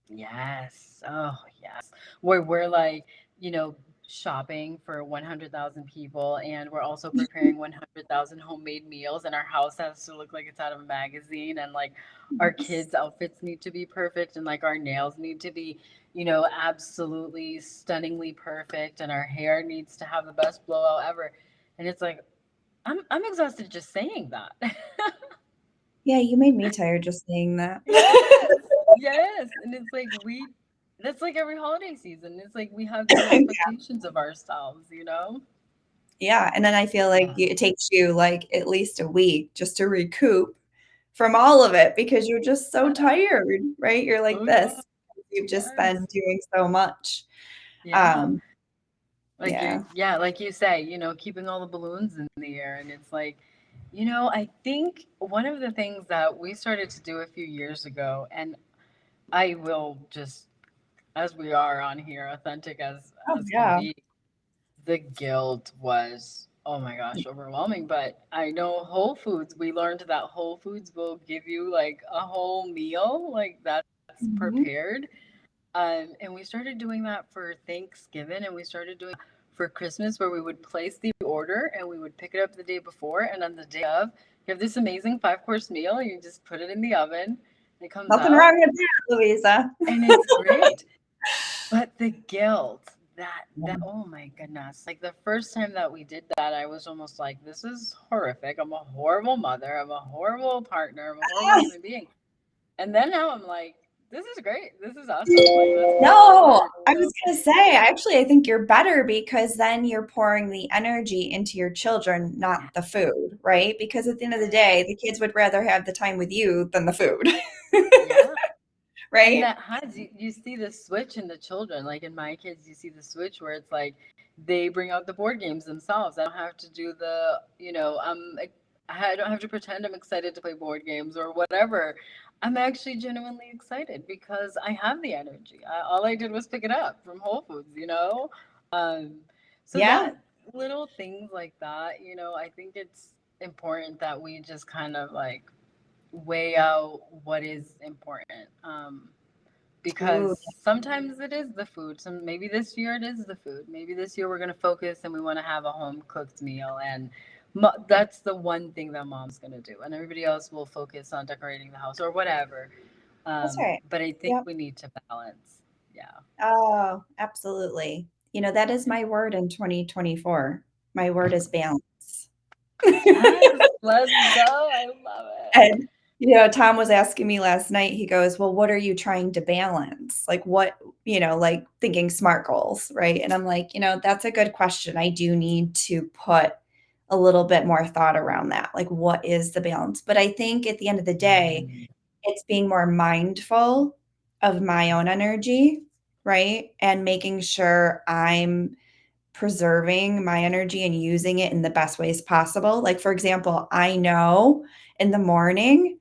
Yes. Oh, yes. Where we're like, you know, shopping for 100,000 people, and we're also preparing 100,000 homemade meals, and our house has to look like it's out of a magazine, and like our Yes. kids' outfits need to be perfect, and like our nails need to be, absolutely stunningly perfect, and our hair needs to have the best blowout ever. And it's like I'm exhausted just saying that. Yeah, you made me tired just saying that. Yes, yes, and it's like that's like every holiday season. It's like we have these expectations of ourselves, you know? Yeah, and then I feel like Uh, it takes you, like, at least a week just to recoup from all of it because you're just so yeah. tired, right? You're like Oh yeah. this. You've just been Yes. doing so much. Yeah. Um, Like you're, yeah. yeah, like you say, keeping all the balloons in the air, and it's like, I think one of the things that we started to do a few years ago, and I will just, as we are on here, authentic Oh, as can yeah. be, the guilt was, oh my gosh, overwhelming. But I know Whole Foods, we learned that Whole Foods will give you like a whole meal, like that's Mhm. prepared. And we started doing that for Thanksgiving, and we started doing for Christmas, where we would place the order and we would pick it up the day before, and on the day of, you have this amazing 5 course meal. You just put it in the oven, it comes Nothing out, wrong with that, Louisa. and it's great. But the guilt, that oh my goodness. Like the first time that we did that, I was almost like, this is horrific. I'm a horrible mother. I'm a horrible partner. I'm a horrible human being. And then now I'm like, This is great. This is awesome. Like, that's what I want to No, hear. I was So, gonna say, actually, I think you're better because then you're pouring the energy into your children, not the food, right? Because at the end of the day, the kids would rather have the time with you than the food, yeah. And right? that has you see the switch in the children. Like in my kids, you see the switch where it's like they bring out the board games themselves. I don't have to do the, I don't have to pretend I'm excited to play board games or whatever. I'm actually genuinely excited because I have the energy. All I did was pick it up from Whole Foods. Um, so Yeah, that little things like that, I think it's important that we just kind of like weigh out what is important. Because ooh, sometimes it is the food. Some maybe this year it is the food. Maybe this year we're gonna focus and we want to have a home cooked meal, and that's the one thing that mom's gonna do, and everybody else will focus on decorating the house or whatever. that's right. But I think Yep. we need to balance. Yeah. Oh, absolutely. That is my word in 2024. My word is balance. Yes. Let's go. I love it. And, Tom was asking me last night, he goes, "Well, what are you trying to balance? Like what, like thinking SMART goals, right?" And I'm like, that's a good question. I do need to put a little bit more thought around that. Like, what is the balance? But I think at the end of the day, it's being more mindful of my own energy, right? And making sure I'm preserving my energy and using it in the best ways possible. Like, for example, I know in the morning,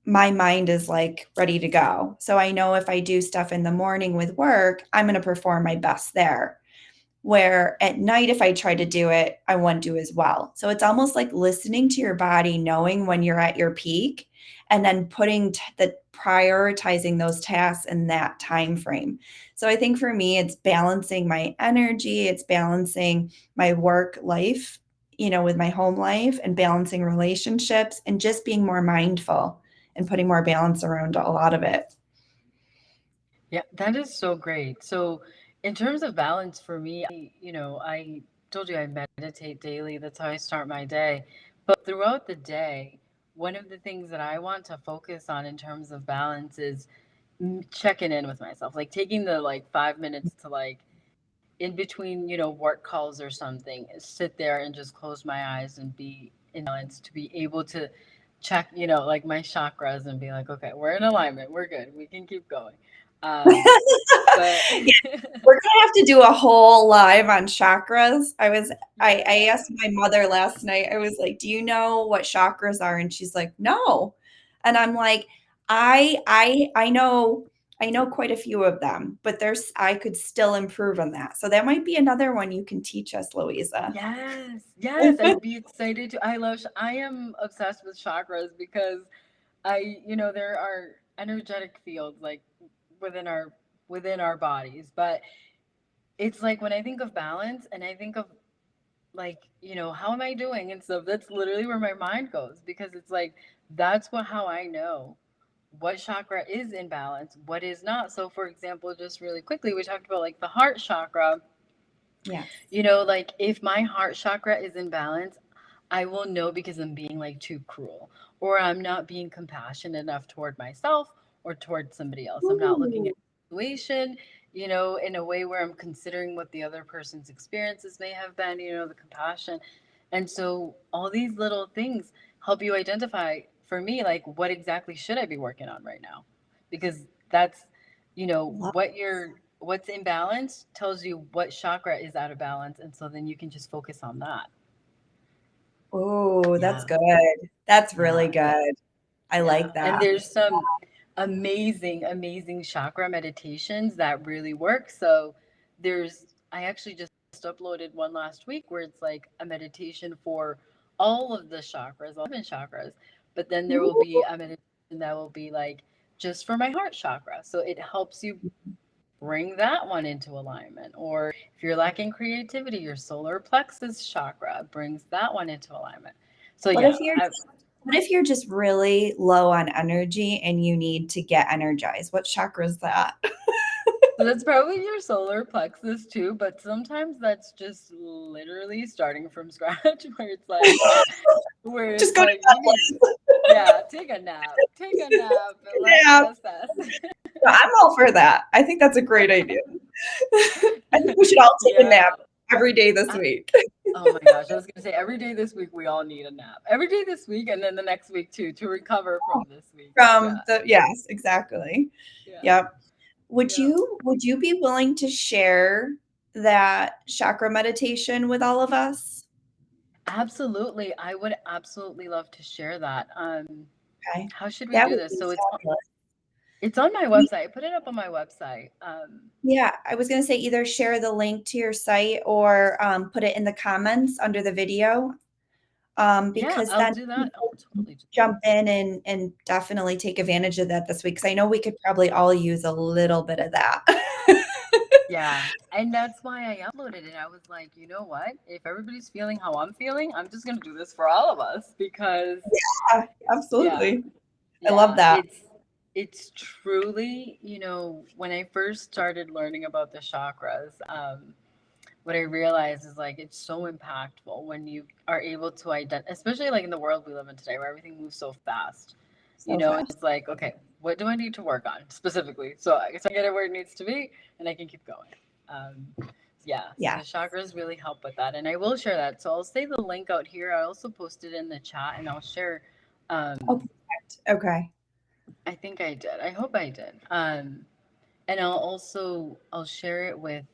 my mind is like ready to go. So I know if I do stuff in the morning with work, I'm going to perform my best there. Where at night, if I try to do it, I won't do as well. So it's almost like listening to your body, knowing when you're at your peak, and then putting the prioritizing those tasks in that time frame. So I think for me, it's balancing my energy, it's balancing my work life, with my home life, and balancing relationships, and just being more mindful and putting more balance around a lot of it. Yeah, that is so great. So, in terms of balance for me, I told you I meditate daily. That's how I start my day. But throughout the day, one of the things that I want to focus on in terms of balance is checking in with myself, like taking the like 5 minutes to like in between, work calls or something, sit there and just close my eyes and be in balance to be able to check, like my chakras and be like, okay, we're in alignment. We're good. We can keep going. Um, but We're gonna have to do a whole live on chakras. I yeah, asked my mother last night, I was like, "Do you know what chakras are?" And she's like, "No." And I'm like, I know quite a few of them, but I could still improve on that. So that might be another one you can teach us, Louisa. yes, yes, I'd be excited to. I am obsessed with chakras because there are energetic fields like within our within our bodies, but it's like when I think of balance and I think of like, how am I doing and stuff, that's literally where my mind goes because it's like that's how I know what chakra is in balance, what is not. So for example, just really quickly, we talked about like the heart chakra. Yes. Like if my heart chakra is in balance, I will know because I'm being like too cruel or I'm not being compassionate enough toward myself or toward somebody else. I'm not looking at Ooh, the situation, in a way where I'm considering what the other person's experiences may have been, the compassion. And so all these little things help you identify for me, like what exactly should I be working on right now? Because that's, love. what's in balance tells you what chakra is out of balance. And so then you can just focus on that. Ooh, that's Yeah. good. That's really Yeah. good. I Yeah. like And that. there's some amazing, amazing chakra meditations that really work. So I actually just uploaded one last week where it's like a meditation for all of the chakras, all 7 chakras. But then there will be Ooh, a meditation that will be like just for my heart chakra. So it helps you bring that one into alignment. Or if you're lacking creativity, your solar plexus chakra brings that one into alignment. So what yeah, if you're what if you're just really low on energy and you need to get energized? What chakra is that? so that's probably your solar plexus too, but sometimes that's just literally starting from scratch where Just it's go to like you need bed. yeah, take a nap. Take a nap and let's Yeah. reassess. So I'm all for that. I think that's a great idea. I think we should all take a nap Yeah. every day this I, week oh my gosh, I was gonna say every day this week we all need a nap. Every day this week and then the next week too to recover from this week. Yeah. from the yes, exactly. Yeah. Yep. Yeah. Would you be willing to share that chakra meditation with all of us? Absolutely. I would absolutely love to share that. Okay. How should we That do would this? be So fabulous. it's on my We website. I put it up on my website. Yeah, I was gonna say either share the link to your site or, put it in the comments under the video, Yeah, because I'll then do that. I'll people can totally do that. jump in and definitely take advantage of that this week. Because I know we could probably all use a little bit of that. Yeah. And that's why I uploaded it. I was like, you know what? If everybody's feeling how I'm feeling, I'm just gonna do this for all of us because Yeah, yeah, absolutely. I love yeah, that. it's truly, when I first started learning about the chakras, what I realized is like it's so impactful when you are able to identify, especially like in the world we live in today where everything moves so fast. So fast. It's like, okay, what do I need to work on specifically? So I get it where it needs to be and I can keep going. Yeah, so Yeah. the chakras really help with that. And I will share that. So I'll say the link out here. I also posted in the chat and I'll share. Oh, Um, perfect. Okay. I think I did. I hope I did. And I'll share it with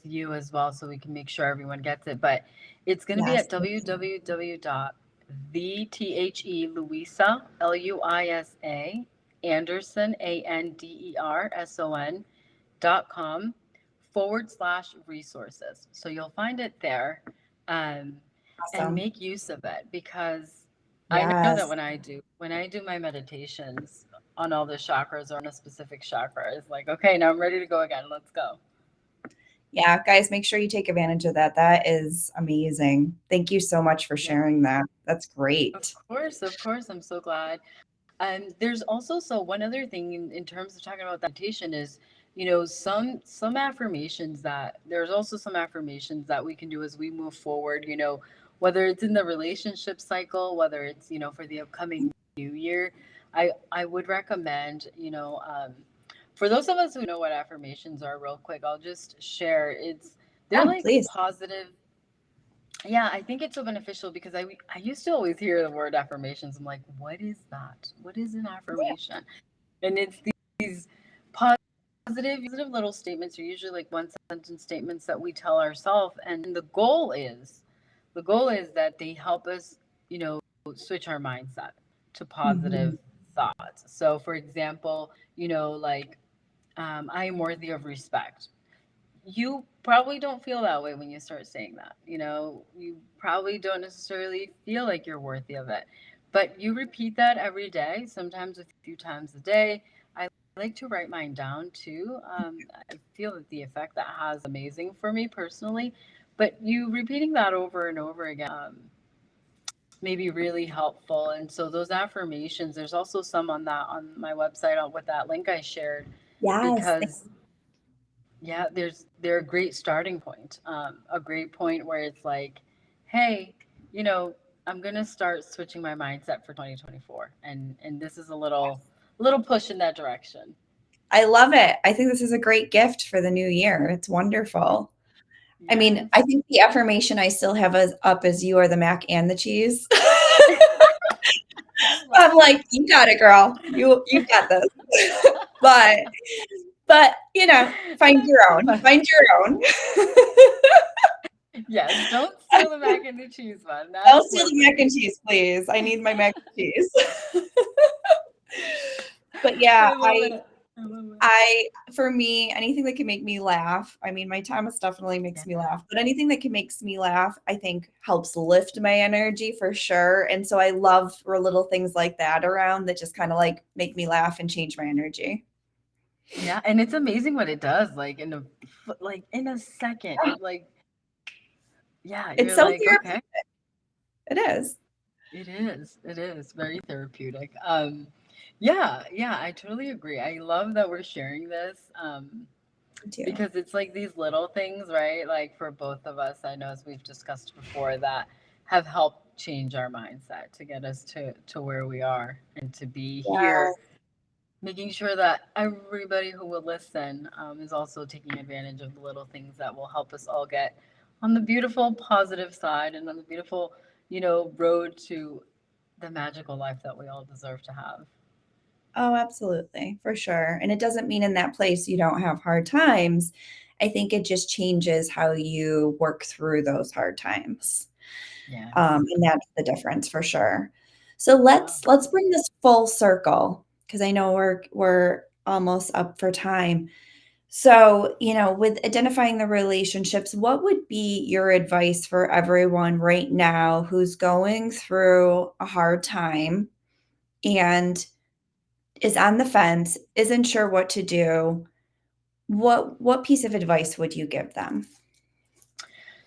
you as well so we can make sure everyone gets it. But it's going to be Yes. at www.the Luisa Luisa Anderson Anderson.com/resources. So you'll find it there, um, and Awesome. make use of it because I know that Yes. when I do my meditations on all the chakras or on a specific chakra, it's like, okay, now I'm ready to go again. Let's go. Yeah, guys, make sure you take advantage of that. That is amazing. Thank you so much for Yeah. sharing that. That's Of great. course, of course. I'm so glad. There's also so one other thing in terms of talking about that meditation is, some affirmations that there's also some affirmations that we can do as we move forward. Whether it's in the relationship cycle, whether it's for the upcoming new year, I would recommend for those of us who know what affirmations are, real quick, I'll just share. They're Yeah, like please. positive. Yeah, I think it's so beneficial because I used to always hear the word affirmations. I'm like, what is that? What is an Yeah. affirmation? And it's these positive little statements are usually like one sentence statements that we tell ourselves, and the goal is that they help us, switch our mindset to Mhm. positive thoughts. So, for example, like I am worthy of respect. You probably don't feel that way when you start saying that. You probably don't necessarily feel like you're worthy of it. But you repeat that every day, sometimes a few times a day. I like to write mine down too. I feel that the effect that has amazing for me personally. But you repeating that over and over again may be really helpful. And so those affirmations, there's also some on that on my website with that link I shared Yes. because yeah, they're a great starting point. A great point where it's like, hey, you know, I'm gonna start switching my mindset for 2024, and this is a little push in that direction. I love it. I think this is a great gift for the new year. It's wonderful. I mean, I Yes. think the affirmation I still have as up as you are the mac and the cheese. I love I'm like, "You got it, girl. You got this." But find your That's own. fun. Find your own. Yes, don't steal the mac and the cheese one. I'll That's steal for the mac and me. cheese, please. I need my mac and cheese. But yeah, I love it. I love it. for me, anything that can make me laugh. I mean, my Thomas definitely makes me Yeah. laugh, but anything that can makes me laugh, I think helps lift my energy for sure. And so I love for little things like that around that just kind of like make me laugh and change my energy. Yeah, and it's amazing what it does. Like in a second, Yeah, it like yeah, it's you're so like therapeutic. okay. It is. It is. It is very therapeutic. Yeah, yeah, I totally agree. I love that we're sharing this Me too. because it's like these little things, right? Like for both of us, I know as we've discussed before, that have helped change our mindset to get us to where we are and to be Yeah. here making sure that everybody who will listen is also taking advantage of the little things that will help us all get on the beautiful positive side and on the beautiful, road to the magical life that we all deserve to have. Oh, absolutely, for sure. And it doesn't mean in that place you don't have hard times. I think it just changes how you work through those hard times. Yes. And that's the difference for sure. So Yeah. let's bring this full circle because I know we're almost up for time. So, with identifying the relationships, what would be your advice for everyone right now who's going through a hard time and is on the fence, isn't sure what to do? What piece of advice would you give them?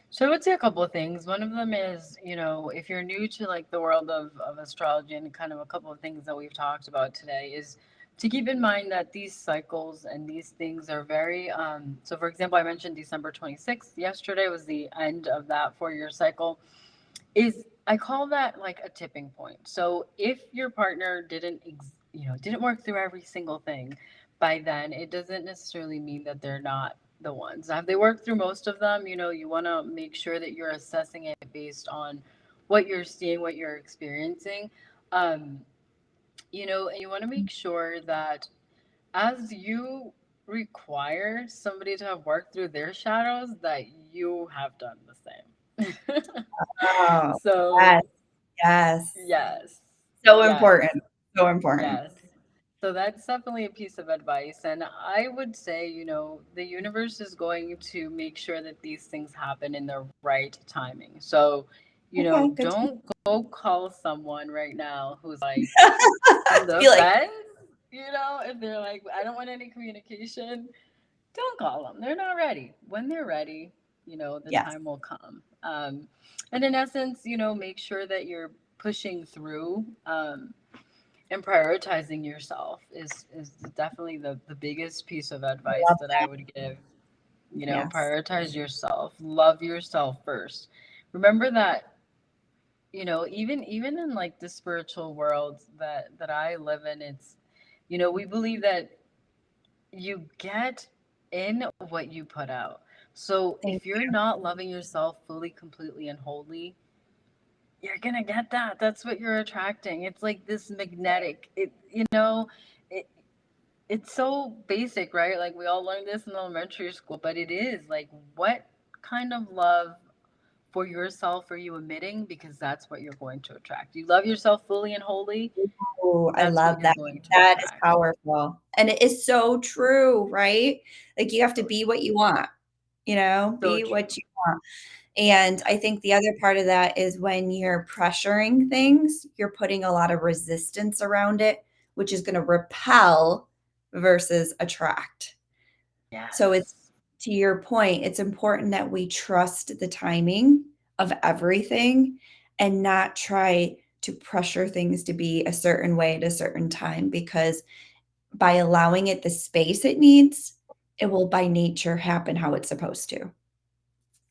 So I would say a couple of things. One of them is, if you're new to like the world of astrology and kind of a couple of things that we've talked about today is to keep in mind that these cycles and these things are very so for example, I mentioned December 26th. Yesterday was the end of that 4-year cycle. Is I call that like a tipping point. So if your partner didn't work through every single thing by then, it doesn't necessarily mean that they're not the ones. Have they worked through most of them? You want to make sure that you're assessing it based on what you're seeing, what you're experiencing. Um, and you want to make sure that as you require somebody to have worked through their shadows, that you have done the same. Oh, So yes, yes. yes. So Yes. important, so important. Yes. So that's definitely a piece of advice. And I would say, the universe is going to make sure that these things happen in the right timing. So, Okay, good to don't go call someone right now who's like on the be like, fence. If they're like, I don't want any communication, don't call them. They're not ready. When they're ready, the yes, time will come. And in essence, make sure that you're pushing through and prioritizing yourself is definitely the biggest piece of I advice love that I that. would give. Yes, Prioritize yourself, love yourself first. Remember that even in like the spiritual world that I live in, it's we believe that you get in what you put out. So thank if you're not loving yourself fully, completely, and wholly, you're gonna get that. That's what you're attracting. It's like this magnetic. It it's so basic, right? Like we all learned this in elementary school, but it is like what kind of love for yourself are you emitting? Because that's what you're going to attract. You love yourself fully and wholly, you. Ooh, I that's what love you're that. going to That is attract. powerful, and it is so true, right? Like, you have to So be true. what you want, So be what true. you want. And Yeah. I think the other part of that is when you're pressuring things, you're putting a lot of resistance around it, which is gonna repel versus attract. So it's Yes. to your point, it's important that we trust the timing of everything and not try to pressure things to be a certain way at a certain time because by allowing it the space it needs, it will by nature happen how it's supposed to.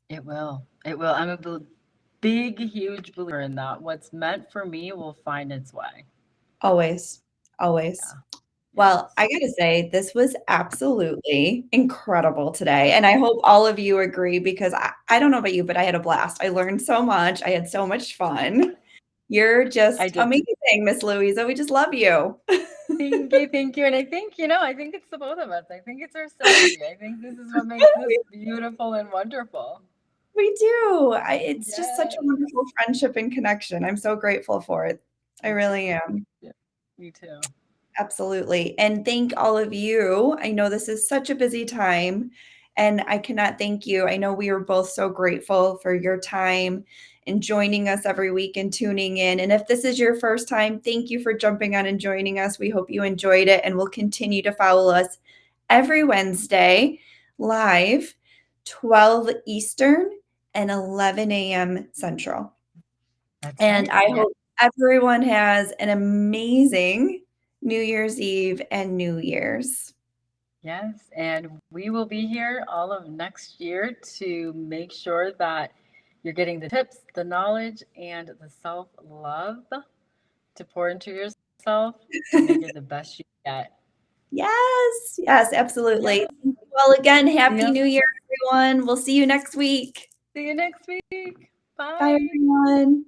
It will. It will. I'm a big, huge believer in that. What's meant for me will find its way. Always, always. Yeah. Well, I Yes. gotta say, this was absolutely incredible today, and I hope all of you agree because I don't know about you, but I had a blast. I learned so much. I had so much fun. You're I just did. amazing, Miss Louisa. We just love you. Thank you, thank you. And I think, I think it's the both of us. I think it's our synergy. I think this is what makes this beautiful and wonderful. We do. It's just such a Yes. wonderful friendship and connection. I'm so grateful for it. I Me too. really am. Yeah, me too. Absolutely. And thank all of you. I know this is such a busy time, and I cannot thank you. I know we are both so grateful for your time and joining us every week and tuning in. And if this is your first time, thank you for jumping on and joining us. We hope you enjoyed it and will continue to follow us every Wednesday live, 12 Eastern and 11 a.m. Central. That's And right. I Yeah. hope everyone has an amazing New Year's Eve and New Year's. Yes. And we will be here all of next year to make sure that you're getting the tips, the knowledge, and the self love to pour into yourself to make it the best you get. Yes, absolutely. Well, again, Happy Yep. New Year, everyone. We'll see you next week. See you next week. Bye, Bye. everyone.